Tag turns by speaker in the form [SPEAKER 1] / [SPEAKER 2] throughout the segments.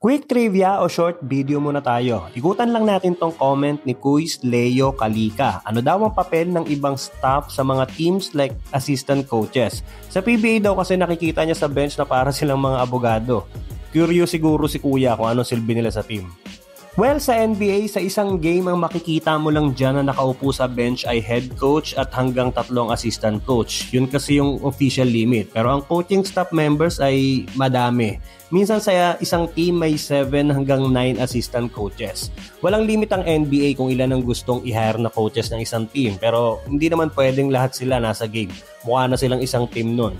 [SPEAKER 1] Quick trivia o short video muna tayo. Ikutan lang natin tong comment ni Kuis Leo Kalika. Ano daw ang papel ng ibang staff sa mga teams like assistant coaches? Sa PBA daw kasi nakikita niya sa bench na para silang mga abogado. Curious siguro si Kuya kung anong silbi nila sa team. Well, sa NBA, sa isang game ang makikita mo lang dyan na nakaupo sa bench ay head coach at hanggang 3 assistant coach. Yun kasi yung official limit. Pero ang coaching staff members ay madami. Minsan sa isang team may 7 hanggang 9 assistant coaches. Walang limit ang NBA kung ilan ang gustong i-hire na coaches ng isang team. Pero hindi naman pwedeng lahat sila nasa game. Mukha na silang isang team nun.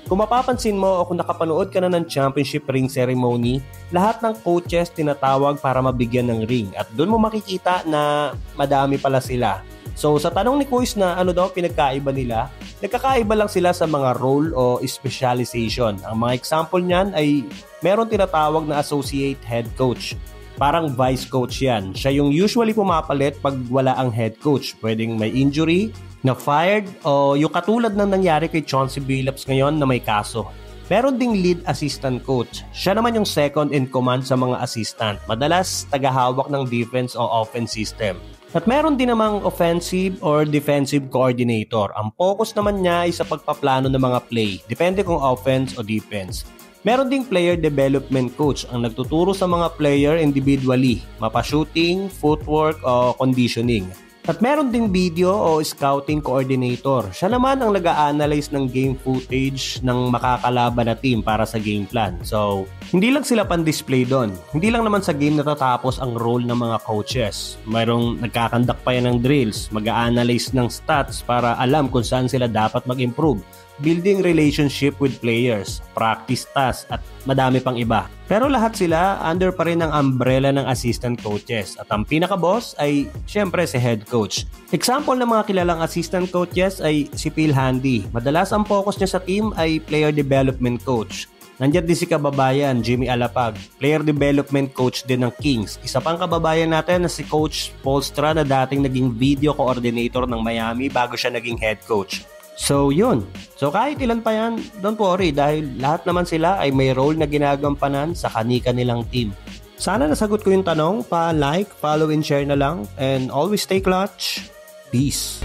[SPEAKER 1] Kung mapapansin mo o kung nakapanood ka na ng championship ring ceremony, lahat ng coaches tinatawag para mabigyan ng ring at doon mo makikita na madami pala sila. So sa tanong ni Kuis na ano daw pinagkaiba nila, nagkakaiba lang sila sa mga role o specialization. Ang mga example niyan ay meron tinatawag na associate head coach. Parang vice coach yan. Siya yung usually pumapalit pag wala ang head coach. Pwedeng may injury, na-fired, o yung katulad ng nangyari kay Chauncey Billups ngayon na may kaso. Meron ding lead assistant coach. Siya naman yung second in command sa mga assistant. Madalas tagahawak ng defense o offense system. At meron din namang offensive or defensive coordinator. Ang focus naman niya ay sa pagpaplano ng mga play. Depende kung offense o defense. Meron ding player development coach ang nagtuturo sa mga player individually, mapa-shooting, footwork o conditioning. At meron ding video o scouting coordinator. Siya naman ang nag-a-analyze ng game footage ng makakalaban na team para sa game plan. So, hindi lang sila pan-display doon. Hindi lang naman sa game natatapos ang role ng mga coaches. Mayroong nagkakandak pa yan ng drills, mag-a-analyze ng stats para alam kung saan sila dapat mag-improve. Building relationship with players, practice tasks, at madami pang iba. Pero lahat sila under pa rin ang umbrella ng assistant coaches at ang pinaka-boss ay syempre si head coach. Example ng mga kilalang assistant coaches ay si Phil Handy. Madalas ang focus niya sa team ay player development coach. Nandiyan din si kababayan Jimmy Alapag, player development coach din ng Kings. Isa pang kababayan natin na si Coach Polstra na dating naging video coordinator ng Miami bago siya naging head coach. So yun. So kahit ilan pa yan, don't worry dahil lahat naman sila ay may role na ginagampanan sa kani-kanilang team. Sana nasagot ko yung tanong, pa-like, follow and share na lang and always stay clutch. Peace.